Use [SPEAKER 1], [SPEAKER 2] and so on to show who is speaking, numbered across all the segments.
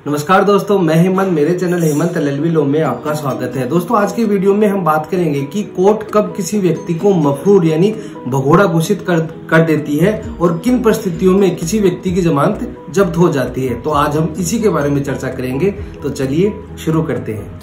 [SPEAKER 1] नमस्कार दोस्तों, मैं हेमंत, मेरे चैनल हेमंत LLB लॉ में आपका स्वागत है। दोस्तों आज की वीडियो में हम बात करेंगे कि कोर्ट कब किसी व्यक्ति को मफरूर यानी भगोड़ा घोषित कर देती है और किन परिस्थितियों में किसी व्यक्ति की जमानत जब्त हो जाती है। तो आज हम इसी के बारे में चर्चा करेंगे। तो चलिए शुरू करते हैं।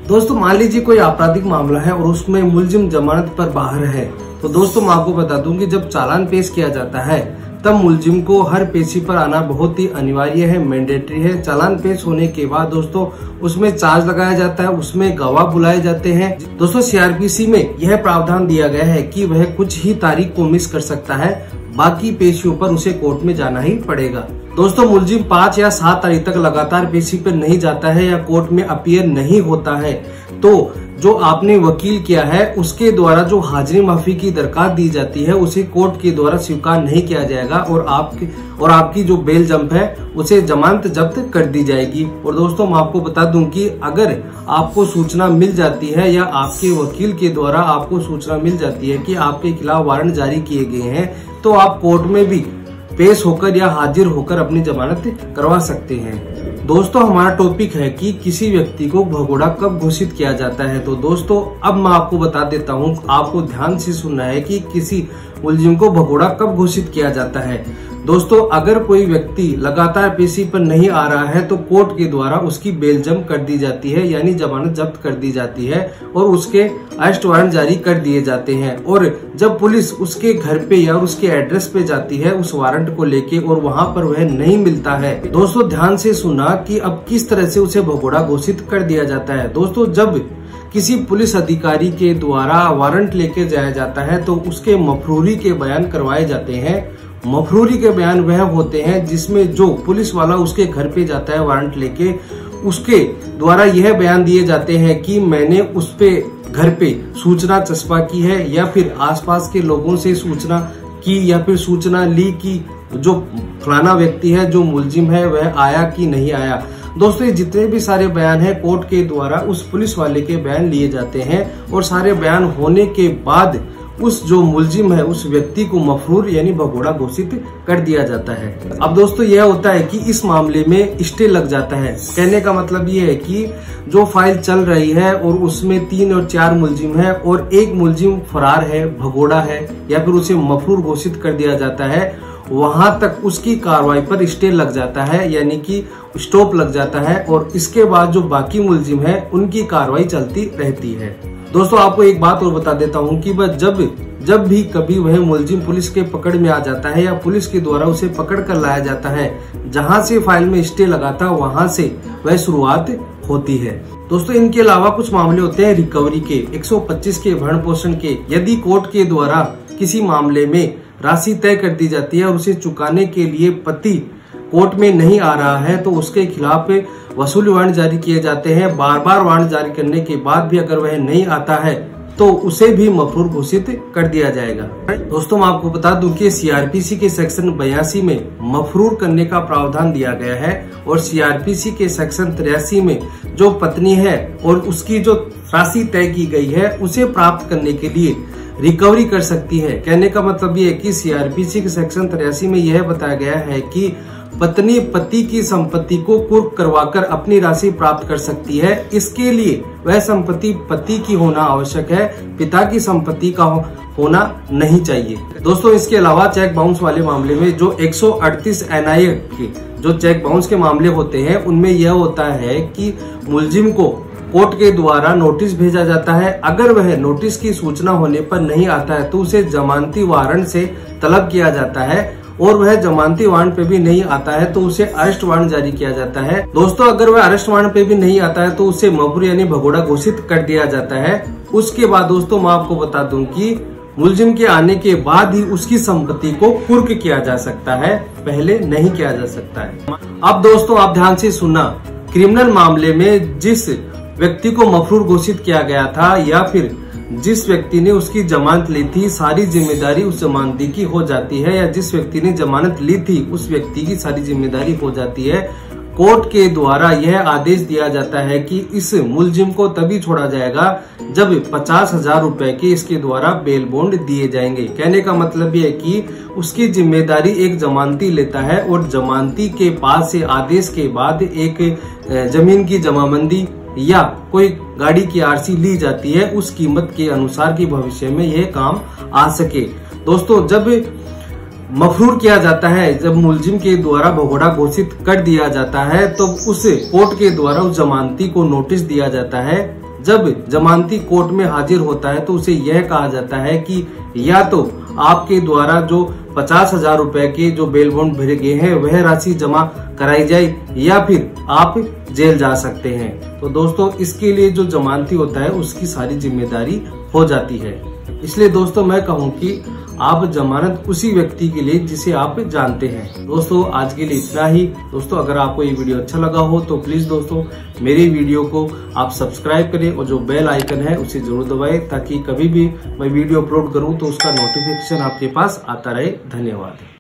[SPEAKER 1] दोस्तों मान लीजिए कोई आपराधिक मामला है और उसमें मुलजिम जमानत पर बाहर है। तो दोस्तों मैं आपको बता दूं कि जब चालान पेश किया जाता है तब मुलजिम को हर पेशी पर आना बहुत ही अनिवार्य है, मैंडेटरी है। चालान पेश होने के बाद दोस्तों उसमें चार्ज लगाया जाता है, उसमें गवाह बुलाए जाते हैं। दोस्तों CRPC में यह प्रावधान दिया गया है कि वह कुछ ही तारीख को मिस कर सकता है, बाकी पेशियों पर उसे कोर्ट में जाना ही पड़ेगा। दोस्तों मुलजिम 5 या 7 तारीख तक लगातार पेशी पर नहीं जाता है या कोर्ट में अपीयर नहीं होता है तो जो आपने वकील किया है उसके द्वारा जो हाजिरी माफी की दरखास्त दी जाती है उसे कोर्ट के द्वारा स्वीकार नहीं किया जाएगा और आपकी जो बेल जंप है उसे जमानत जब्त कर दी जाएगी। और दोस्तों मैं आपको बता दूं कि अगर आपको सूचना मिल जाती है या आपके वकील के द्वारा आपको सूचना मिल जाती है कि आपके खिलाफ वारंट जारी किए गए हैं तो आप कोर्ट में भी पेश होकर या हाजिर होकर अपनी जमानत करवा सकते हैं। दोस्तों हमारा टॉपिक है कि किसी व्यक्ति को भगोड़ा कब घोषित किया जाता है। तो दोस्तों अब मैं आपको बता देता हूँ, आपको ध्यान से सुनना है कि किसी मुलजिम को भगोड़ा कब घोषित किया जाता है। दोस्तों अगर कोई व्यक्ति लगातार पेशी पर नहीं आ रहा है तो कोर्ट के द्वारा उसकी बेल जब्त कर दी जाती है यानी जमानत जब्त कर दी जाती है और उसके अरेस्ट वारंट जारी कर दिए जाते हैं। और जब पुलिस उसके घर पे या उसके एड्रेस पे जाती है उस वारंट को लेके और वहां पर वह नहीं मिलता है, दोस्तों ध्यान से सुना कि अब किस तरह से उसे भगोड़ा घोषित कर दिया जाता है। दोस्तों जब किसी पुलिस अधिकारी के द्वारा वारंट लेके जाया जाता है तो उसके मफरूरी के बयान करवाए जाते हैं। मफरूरी के बयान वह होते हैं जिसमें जो पुलिस वाला उसके घर पे जाता है वारंट लेके, उसके द्वारा यह बयान दिए जाते हैं कि मैंने उस पे घर पे सूचना चस्पा की है या फिर आसपास के लोगों से सूचना की या फिर सूचना ली कि जो फलाना व्यक्ति है जो मुलजिम है वह आया कि नहीं आया। दोस्तों ये जितने भी सारे बयान हैं कोर्ट के द्वारा उस पुलिस वाले के बयान लिए जाते हैं और सारे बयान होने के बाद उस जो मुलजिम है उस व्यक्ति को मफरूर यानी भगोड़ा घोषित कर दिया जाता है। अब दोस्तों यह होता है कि इस मामले में स्टे लग जाता है। कहने का मतलब ये है कि जो फाइल चल रही है और उसमें 3 और 4 मुलजिम है और एक मुलजिम फरार है, भगोड़ा है या फिर उसे मफरूर घोषित कर दिया जाता है, वहां तक उसकी कार्रवाई पर स्टे लग जाता है यानी कि स्टॉप लग जाता है और इसके बाद जो बाकी मुलजिम है उनकी कार्रवाई चलती रहती है। दोस्तों आपको एक बात और बता देता हूँ कि वह जब भी कभी वह मुलजिम पुलिस के पकड़ में आ जाता है या पुलिस के द्वारा उसे पकड़ कर लाया जाता है, जहाँ से फाइल में स्टे लगा था वहां से वह शुरुआत होती है। दोस्तों इनके अलावा कुछ मामले होते हैं रिकवरी के, 125 के, भरण पोषण के। यदि कोर्ट के द्वारा किसी मामले में राशि तय कर दी जाती है और उसे चुकाने के लिए पति कोर्ट में नहीं आ रहा है तो उसके खिलाफ वसूली वारंट जारी किए जाते हैं। बार बार वारंट जारी करने के बाद भी अगर वह नहीं आता है तो उसे भी मफरूर घोषित कर दिया जाएगा। दोस्तों मैं आपको बता दूं कि CRPC के सेक्शन 82 में मफरूर करने का प्रावधान दिया गया है और CRPC के सेक्शन 83 में जो पत्नी है और उसकी जो राशि तय की गई है उसे प्राप्त करने के लिए रिकवरी कर सकती है। कहने का मतलब ये है कि CRPC के सेक्शन 83 में यह बताया गया है कि पत्नी पति की संपत्ति को कुर्क करवाकर अपनी राशि प्राप्त कर सकती है। इसके लिए वह संपत्ति पति की होना आवश्यक है, पिता की संपत्ति का होना नहीं चाहिए। दोस्तों इसके अलावा चेक बाउंस वाले मामले में जो 138 NI के जो चेक बाउंस के मामले होते हैं उनमें यह होता है कि मुलजिम को कोर्ट के द्वारा नोटिस भेजा जाता है। अगर वह नोटिस की सूचना होने पर नहीं आता है तो उसे जमानती वारंट से तलब किया जाता है और वह जमानती वारंट पे भी नहीं आता है तो उसे अरेस्ट वारंट जारी किया जाता है। दोस्तों अगर वह अरेस्ट वारंट पे भी नहीं आता है तो उसे मफरूर यानी भगोड़ा घोषित कर दिया जाता है। उसके बाद दोस्तों मैं आपको बता दूं कि मुलजिम के आने के बाद ही उसकी संपत्ति को कुर्क किया जा सकता है, पहले नहीं किया जा सकता है। अब दोस्तों आप ध्यान से सुनना, क्रिमिनल मामले में जिस व्यक्ति को मफरूर घोषित किया गया था या फिर जिस व्यक्ति ने उसकी जमानत ली थी सारी जिम्मेदारी उस जमानती की हो जाती है या जिस व्यक्ति ने जमानत ली थी उस व्यक्ति की सारी जिम्मेदारी हो जाती है। कोर्ट के द्वारा यह आदेश दिया जाता है कि इस मुलजिम को तभी छोड़ा जाएगा जब 50,000 रुपए के इसके द्वारा बेल बॉन्ड दिए जाएंगे। कहने का मतलब यह है कि उसकी जिम्मेदारी एक जमानती लेता है और जमानती के पास से आदेश के बाद एक जमीन की जमाबंदी या कोई गाड़ी की आरसी ली जाती है उस कीमत के अनुसार की भविष्य में यह काम आ सके। दोस्तों, जब मफरूर किया जाता है, जब मुलजिम के द्वारा भगोड़ा घोषित कर दिया जाता है तो उस कोर्ट के द्वारा उस जमानती को नोटिस दिया जाता है। जब जमानती कोर्ट में हाजिर होता है तो उसे यह कहा जाता है कि या तो आपके द्वारा जो 50,000 रुपए के जो बेल बॉन्ड भरे गए हैं वह राशि जमा कराई जाए या फिर आप जेल जा सकते हैं। तो दोस्तों, इसके लिए जो जमानती होता है उसकी सारी जिम्मेदारी हो जाती है। इसलिए दोस्तों मैं कहूँ कि आप जमानत उसी व्यक्ति के लिए जिसे आप जानते हैं। दोस्तों, आज के लिए इतना ही। दोस्तों, अगर आपको ये वीडियो अच्छा लगा हो तो प्लीज दोस्तों मेरी वीडियो को आप सब्सक्राइब करें और जो बेल आइकन है उसे जरूर दबाएं ताकि कभी भी मैं वीडियो अपलोड करूं तो उसका नोटिफिकेशन आपके पास आता रहे। धन्यवाद।